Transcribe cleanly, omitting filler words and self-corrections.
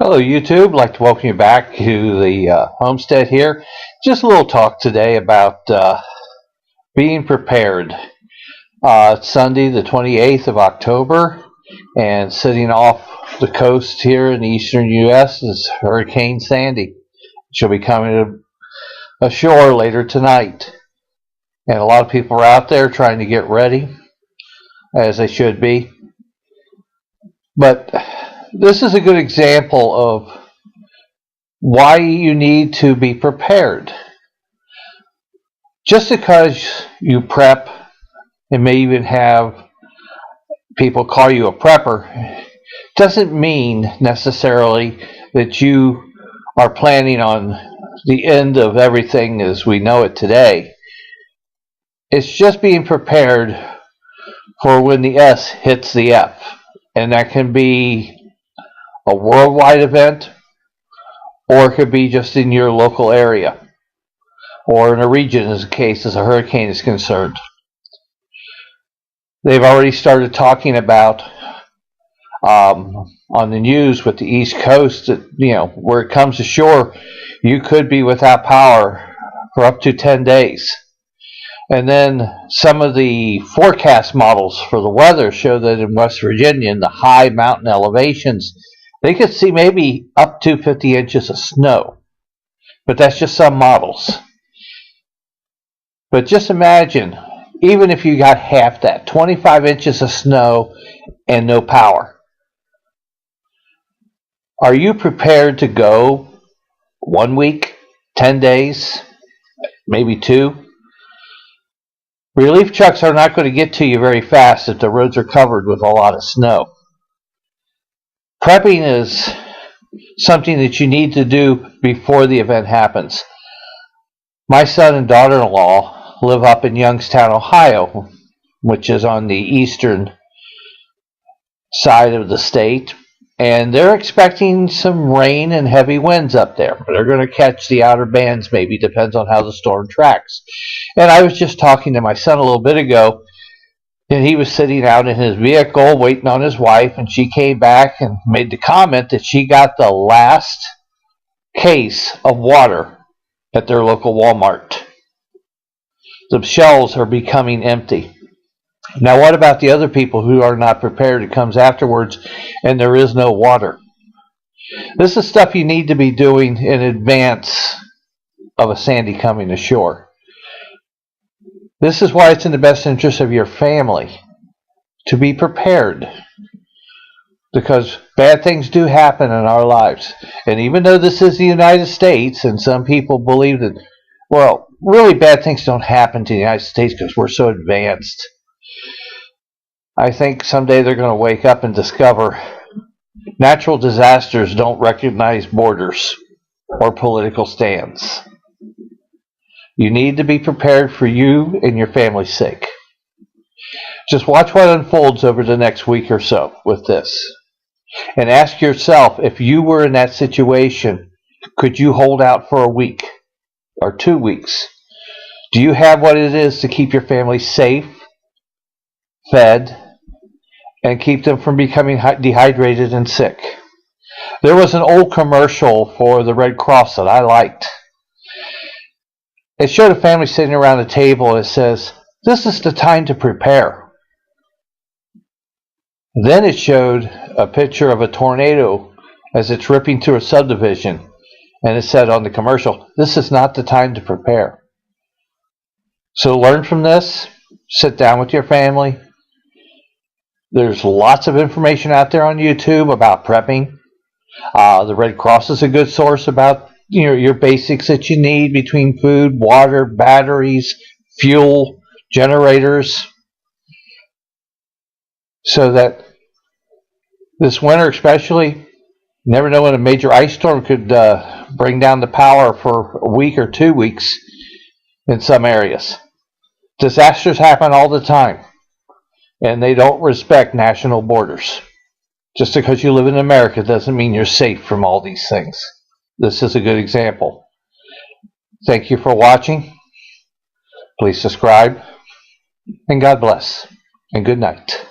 Hello YouTube, I'd like to welcome you back to the homestead here. Just a little talk today about being prepared. It's Sunday the 28th of October, and sitting off the coast here in the eastern U.S. is Hurricane Sandy. She'll be coming ashore later tonight, and a lot of people are out there trying to get ready, as they should be. But this is a good example of why you need to be prepared. Just because you prep and may even have people call you a prepper doesn't mean necessarily that you are planning on the end of everything as we know it today. It's just being prepared for when the S hits the F, and that can be a worldwide event, or it could be just in your local area or in a region, as the case as a hurricane is concerned. They've already started talking about on the news with the East Coast that, where it comes ashore, you could be without power for up to 10 days. And then some of the forecast models for the weather show that in West Virginia, in the high mountain elevations, they could see maybe up to 50 inches of snow. But that's just some models. But just imagine, even if you got half that, 25 inches of snow and no power. Are you prepared to go 1 week, 10 days, maybe 2? Relief trucks are not going to get to you very fast if the roads are covered with a lot of snow. Prepping is something that you need to do before the event happens. My son and daughter-in-law live up in Youngstown, Ohio, which is on the eastern side of the state, and they're expecting some rain and heavy winds up there. They're going to catch the outer bands, maybe, depends on how the storm tracks. And I was just talking to my son a little bit ago, and he was sitting out in his vehicle waiting on his wife, and she came back and made the comment that she got the last case of water at their local Walmart. The shelves are becoming empty. Now, what about the other people who are not prepared? It comes afterwards, and there is no water. This is stuff you need to be doing in advance of a Sandy coming ashore. This is why it's in the best interest of your family to be prepared, because bad things do happen in our lives. And even though this is the United States, and some people believe that, well, really bad things don't happen to the United States because we're so advanced. I think someday they're going to wake up and discover natural disasters don't recognize borders or political stands. You need to be prepared for you and your family's sake. Just watch what unfolds over the next week or so with this. And ask yourself, if you were in that situation, could you hold out for a week or 2 weeks? Do you have what it is to keep your family safe, fed, and keep them from becoming dehydrated and sick? There was an old commercial for the Red Cross that I liked. It showed a family sitting around a table, and it says, "This is the time to prepare." Then it showed a picture of a tornado as it's ripping through a subdivision, and it said on the commercial, "This is not the time to prepare." So learn from this. Sit down with your family. There's lots of information out there on YouTube about prepping. The Red Cross is a good source about your basics that you need between food, water, batteries, fuel, generators, so that this winter especially, you never know when a major ice storm could bring down the power for a week or 2 weeks in some areas. Disasters happen all the time, and they don't respect national borders. Just because you live in America doesn't mean you're safe from all these things. This is a good example. Thank you for watching. Please subscribe, and God bless, and good night.